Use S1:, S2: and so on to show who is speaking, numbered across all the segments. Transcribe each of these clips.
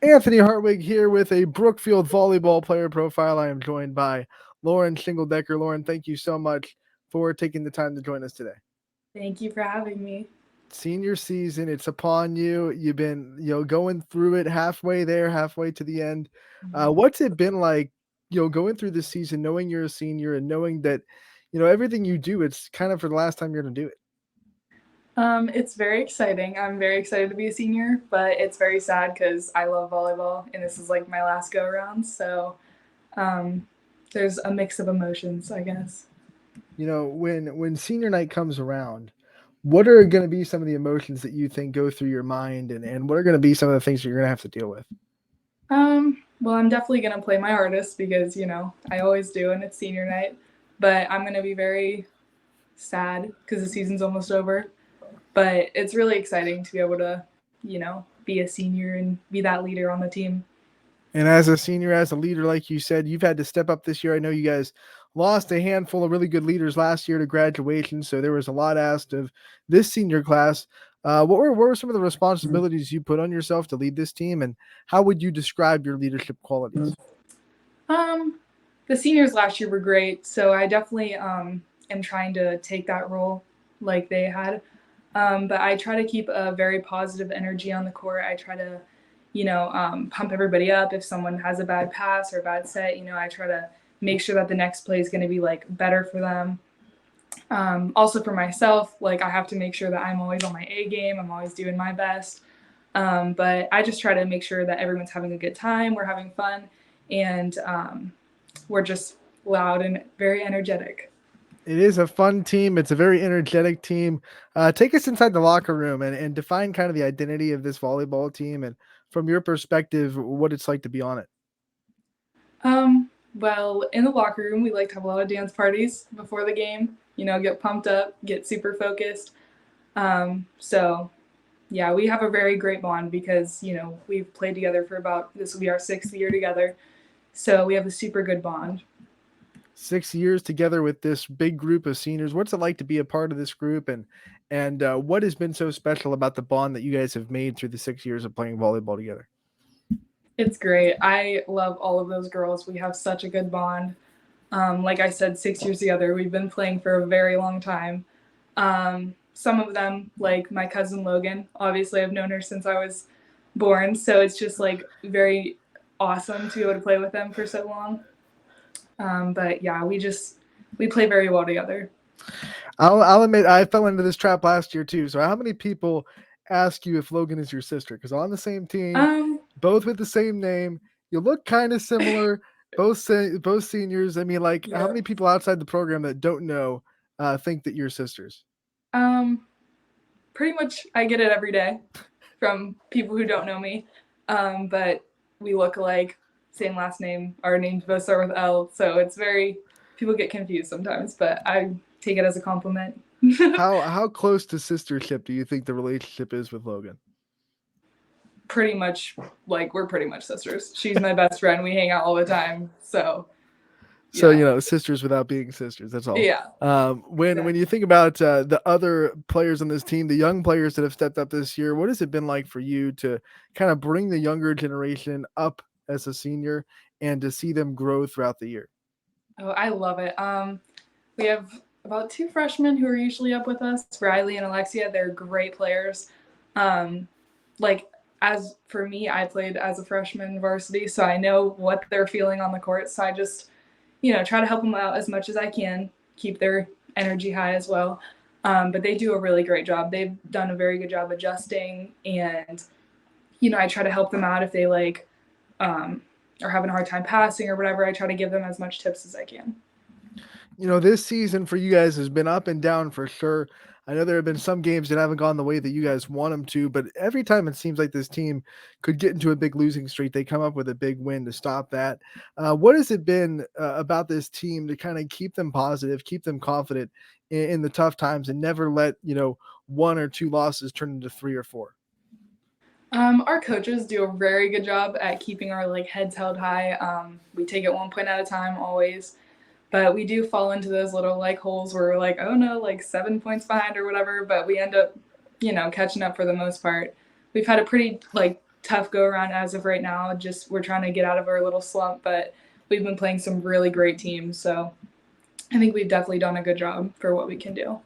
S1: Anthony Hartwig here with a Brookfield volleyball player profile. I am joined by Lauren Shingledecker. Lauren, thank you so much for taking the time to join us today.
S2: Thank you for having me.
S1: Senior season, it's upon you. You've been, going through it halfway there, halfway to the end. What's it been like, going through this season, knowing you're a senior and knowing that, everything you do, it's kind of for the last time you're going to do it.
S2: It's very exciting. I'm very excited to be a senior, but it's very sad because I love volleyball and this is like my last go around. So um, there's a mix of emotions, I guess.
S1: When senior night comes around, what are going to be some of the emotions that you think go through your mind, and what are going to be some of the things you're going to have to deal with?
S2: Well, I'm definitely going to play my hardest because, I always do and it's senior night, but I'm going to be very sad because the season's almost over. But it's really exciting to be able to, be a senior and be that leader on the team.
S1: And as a senior, as a leader, like you said, you've had to step up this year. I know you guys lost a handful of really good leaders last year to graduation, so there was a lot asked of this senior class. What were some of the responsibilities you put on yourself to lead this team, and how would you describe your leadership qualities?
S2: Um, the seniors last year were great, so I definitely am trying to take that role like they had. But I try to keep a very positive energy on the court. I try to, pump everybody up. If someone has a bad pass or a bad set, I try to make sure that the next play is going to be like better for them. Also for myself, like I have to make sure that I'm always on my A game. I'm always doing my best. But I just try to make sure that everyone's having a good time. We're having fun, and we're just loud and very energetic.
S1: It is a fun team. It's a very energetic team. Take us inside the locker room and define kind of the identity of this volleyball team, and from your perspective, what it's like to be on it.
S2: Well, in the locker room, we like to have a lot of dance parties before the game. Get pumped up, get super focused. So yeah, we have a very great bond because we've played together for about this will be our 6th year together. So we have a super good bond.
S1: 6 years together with this big group of seniors. What's it like to be a part of this group, and what has been so special about the bond that you guys have made through the 6 years of playing volleyball together?
S2: It's great. I love all of those girls. We have such a good bond. Like I said, 6 years together. We've been playing for a very long time. Some of them, like my cousin Logan, obviously I've known her since I was born, so it's just like very awesome to be able to play with them for so long. But yeah, we play very well together.
S1: I'll admit I fell into this trap last year too. So how many people ask you if Logan is your sister? Because on the same team,
S2: Um,
S1: both with the same name, you look kind of similar. Both seniors. I mean, like, how
S2: yeah.
S1: many people outside the program that don't know think that you're sisters?
S2: Um, Pretty much I get it every day from people who don't know me. But we look alike, same last name. Our names both start with L, so it's very people get confused sometimes, but I take it as a compliment.
S1: How close to sistership do you think the relationship is with Logan?
S2: Pretty much like we're pretty much sisters. She's my best friend. We hang out all the time. So
S1: So
S2: yeah.
S1: sisters without being sisters. That's all.
S2: Yeah.
S1: When you
S2: Exactly.
S1: think about the other players on this team, the young players that have stepped up this year, what has it been like for you to kind of bring the younger generation up as a senior and to see them grow throughout the year?
S2: Oh, I love it. We have about 2 freshmen who are usually up with us, Riley and Alexia. They're great players. Um, like as for me, I played as a freshman varsity, so I know what they're feeling on the court. So I just, try to help them out as much as I can, keep their energy high as well. But they do a really great job. They've done a very good job adjusting, and I try to help them out if they um, are having a hard time passing or whatever. I try to give them as much tips as I can.
S1: This season for you guys has been up and down for sure. I know there have been some games that haven't gone the way that you guys want them to, but every time it seems like this team could get into a big losing streak, they come up with a big win to stop that. What has it been about this team to kind of keep them positive, keep them confident in the tough times, and never let one or two losses turn into three or four?
S2: Our coaches do a very good job at keeping our heads held high. We take it 1 point at a time always, but we do fall into those little holes where we're like, oh no, like 7 points behind or whatever. But we end up, catching up for the most part. We've had a pretty tough go around as of right now. Just we're trying to get out of our little slump, but we've been playing some really great teams. So I think we've definitely done a good job for what we can do.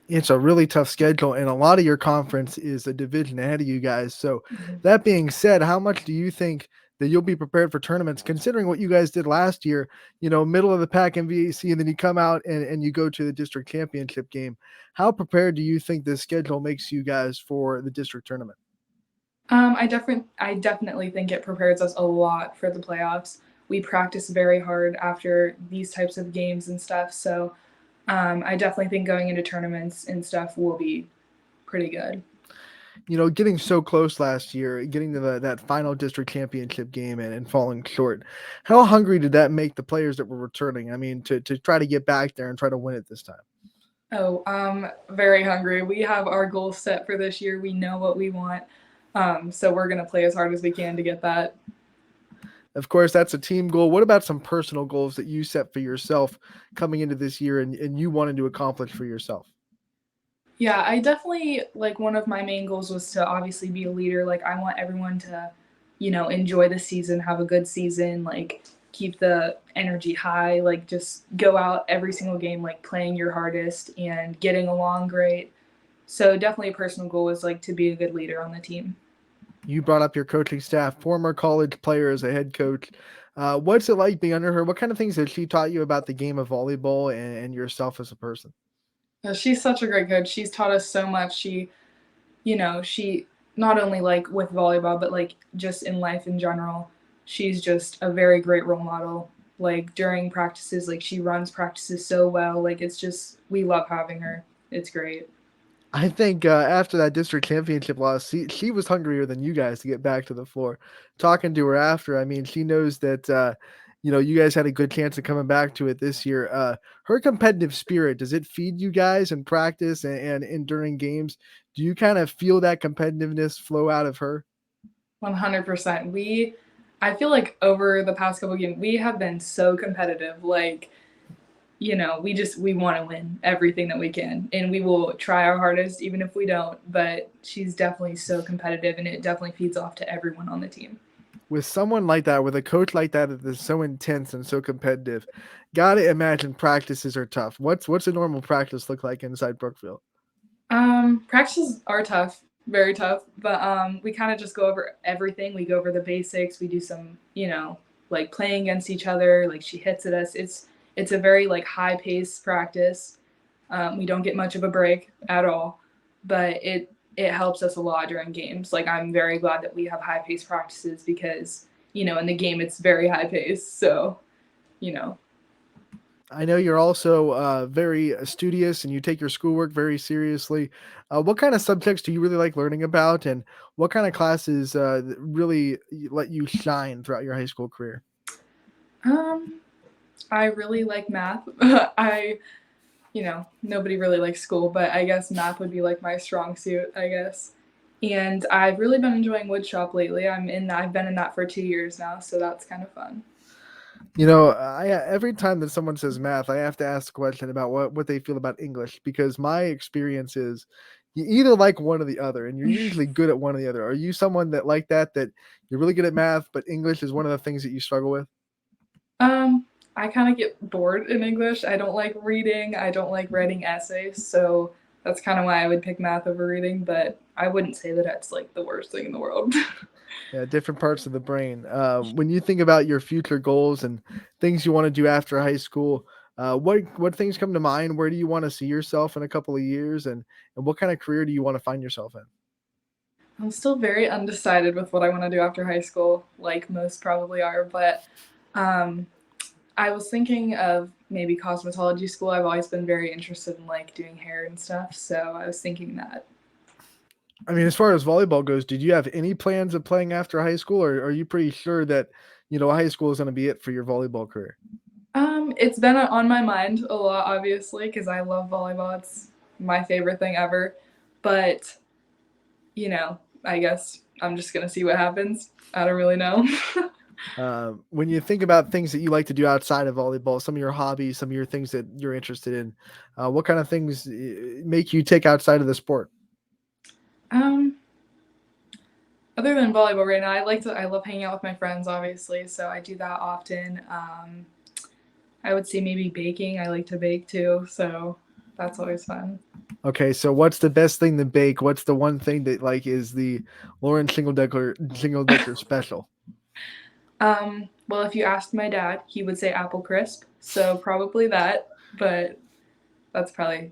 S1: It's a really tough schedule, and a lot of your conference is a division ahead of you guys. So, that being said, how much do you think that you'll be prepared for tournaments, considering what you guys did last year? Middle of the pack in VAC, and then you come out and you go to the district championship game. How prepared do you think this schedule makes you guys for the district tournament?
S2: I definitely think it prepares us a lot for the playoffs. We practice very hard after these types of games and stuff. So I definitely think going into tournaments and stuff will be pretty good.
S1: Getting so close last year, getting to that final district championship game and falling short. How hungry did that make the players that were returning? I mean, to try to get back there and try to win it this time.
S2: Oh, very hungry. We have our goals set for this year. We know what we want. So we're going to play as hard as we can to get that.
S1: Of course, that's a team goal. What about some personal goals that you set for yourself coming into this year and you wanted to accomplish for yourself?
S2: Yeah, I definitely like one of my main goals was to obviously be a leader. Like I want everyone to, enjoy the season, have a good season, like keep the energy high, like just go out every single game like playing your hardest and getting along great. So definitely a personal goal is like to be a good leader on the team.
S1: You brought up your coaching staff, former college player as a head coach. What's it like being under her? What kind of things has she taught you about the game of volleyball and yourself as a person?
S2: She's such a great coach. She's taught us so much. She not only like with volleyball, but like just in life in general, she's just a very great role model. Like during practices, like she runs practices so well. Like it's just, we love having her. It's great.
S1: I think after that district championship loss, she was hungrier than you guys to get back to the floor. Talking to her after, I mean, she knows that you guys had a good chance of coming back to it this year. Her competitive spirit, does it feed you guys in practice and during games? Do you kind of feel that competitiveness flow out of her?
S2: 100%. I feel like over the past couple games, we have been so competitive. Like, we want to win everything that we can, and we will try our hardest even if we don't. But she's definitely so competitive, and it definitely feeds off to everyone on the team.
S1: With someone like that, with a coach like that is so intense and so competitive, gotta imagine practices are tough. What's a normal practice look like inside Brookfield?
S2: Practices are tough, very tough, but we kind of just go over everything. We go over the basics. We do some, like playing against each other. Like she hits at us. It's a very like high pace practice. We don't get much of a break at all, but it helps us a lot during games. Like I'm very glad that we have high pace practices because in the game it's very high pace. So you know
S1: I know you're also very studious and you take your schoolwork very seriously. What kind of subjects do you really like learning about, and what kind of classes really let you shine throughout your high school career?
S2: um, I really like math. Nobody really likes school, but I guess math would be like my strong suit, I guess. And I've really been enjoying woodshop lately. I've been in that for 2 years now, so that's kind of fun.
S1: I every time that someone says math, I have to ask a question about what they feel about English, because my experience is you either like one or the other, and you're usually good at one or the other. Are you someone that like that you're really good at math, but English is one of the things that you struggle with?
S2: Um, I kind of get bored in English. I don't like reading. I don't like writing essays, so that's kind of why I would pick math over reading, but I wouldn't say that it's like the worst thing in the world.
S1: Yeah, different parts of the brain. When you think about your future goals and things you want to do after high school, what things come to mind? Where do you want to see yourself in a couple of years, and what kind of career do you want to find yourself in?
S2: I'm still very undecided with what I want to do after high school, like most probably are, but um, I was thinking of maybe cosmetology school. I've always been very interested in like doing hair and stuff, so I was thinking that.
S1: I mean, as far as volleyball goes, did you have any plans of playing after high school, or are you pretty sure that high school is going to be it for your volleyball career?
S2: It's been on my mind a lot, obviously, because I love volleyball. It's my favorite thing ever. But, I guess I'm just going to see what happens. I don't really know.
S1: When you think about things that you like to do outside of volleyball, some of your hobbies, some of your things that you're interested in, what kind of things make you take outside of the sport?
S2: um, Other than volleyball right now, I love hanging out with my friends, obviously, so I do that often. I would say maybe baking. I like to bake too, so that's always fun.
S1: Okay, so what's the best thing to bake? What's the one thing that like is the Lauren Shingledecker special?
S2: Well, if you asked my dad, he would say apple crisp, so probably that. But that's probably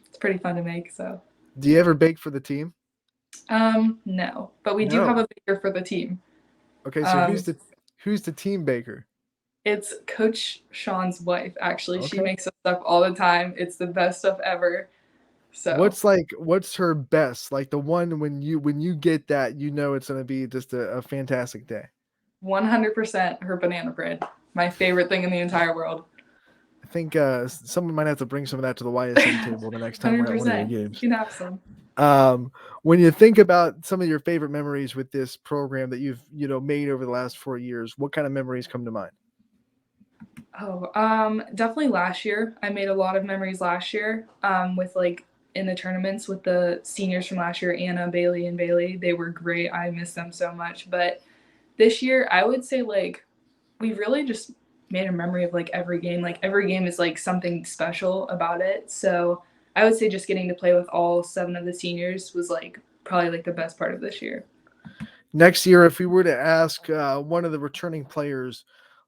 S2: it's pretty fun to make. So,
S1: Do you ever bake for the team?
S2: no, but we do have
S1: No.
S2: a baker for the team.
S1: Okay, so
S2: Um,
S1: who's the team baker?
S2: it's Coach Sean's wife. Actually, she
S1: Okay.
S2: makes us stuff all the time. It's the best stuff ever. So,
S1: What's her best? Like the one when you get that, you know it's gonna be just a fantastic day.
S2: 100% her banana bread. My favorite thing in the entire world.
S1: I think someone might have to bring some of that to the YSM table the next time we're at one of your
S2: 100%. You
S1: games.
S2: can have some.
S1: When you think about some of your favorite memories with this program that you've made over the last 4 years, what kind of memories come to mind?
S2: Oh, definitely last year. I made a lot of memories last year. With like in the tournaments with the seniors from last year, Anna, Bailey, and Bailey. They were great. I miss them so much. But this year, I would say like we really just made a memory of like every game. Like every game is like something special about it. So I would say just getting to play with all 7 of the seniors was like probably like the best part of this year.
S1: Next year, if we were to ask one of the returning players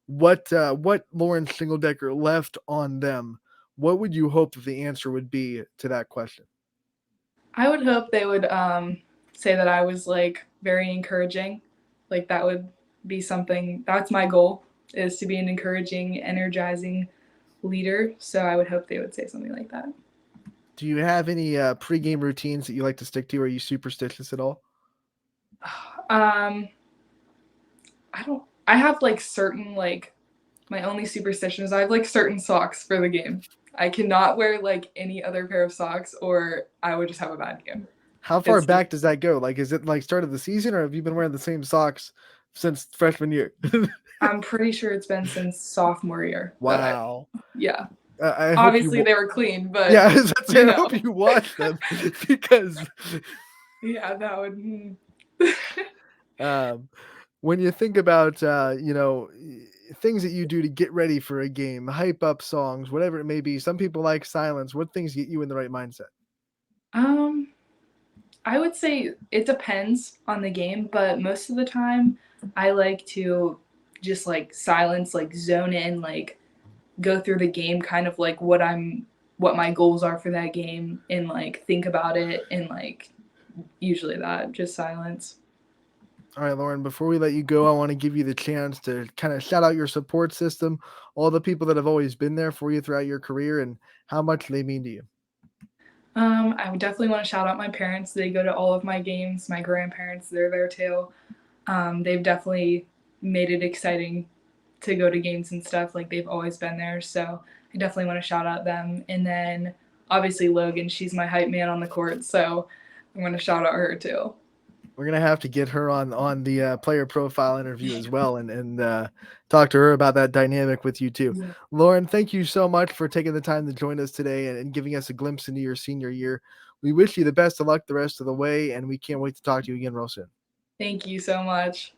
S1: what Lauren Shingledecker left on them, what would you hope that the answer would be to that question?
S2: I would hope they would say that I was like very encouraging. Like that would be something. That's my goal is to be an encouraging, energizing leader. So I would hope they would say something like that.
S1: Do you have any pregame routines that you like to stick to? Are you superstitious at all?
S2: Um, I don't. I have like certain like my only superstition is I have like certain socks for the game. I cannot wear like any other pair of socks, or I would just have a bad game.
S1: How far
S2: It's just
S1: back does that go? Like, is it like start of the season, or have you been wearing the same socks since freshman year?
S2: I'm pretty sure it's been since sophomore year that I
S1: Wow.
S2: yeah.
S1: I hope
S2: Obviously
S1: you.
S2: they were clean,
S1: Yeah,
S2: but
S1: I was about to say,
S2: you
S1: I
S2: know,
S1: hope you watch them because
S2: yeah, that would.
S1: um, when you think about things that you do to get ready for a game, hype up songs, whatever it may be. Some people like silence. What things get you in the right mindset?
S2: um, I would say it depends on the game, but most of the time, I like to just like silence, like zone in, like go through the game, kind of like what my goals are for that game, and like think about it, and like usually that just silence.
S1: All right, Lauren, before we let you go, I want to give you the chance to kind of shout out your support system, all the people that have always been there for you throughout your career, and how much they mean to you.
S2: I would definitely want to shout out my parents. They go to all of my games. My grandparents, they're there too. They've definitely made it exciting to go to games and stuff. Like they've always been there. So I definitely want to shout out them. And then obviously Logan, she's my hype man on the court. So I'm going to shout out her too.
S1: We're gonna have to get her on the player profile interview as well, and talk to her about that dynamic with you too.
S2: Yeah.
S1: Lauren, thank you so much for taking the time to join us today and giving us a glimpse into your senior year. We wish you the best of luck the rest of the way, and we can't wait to talk to you again real soon.
S2: Thank you so much.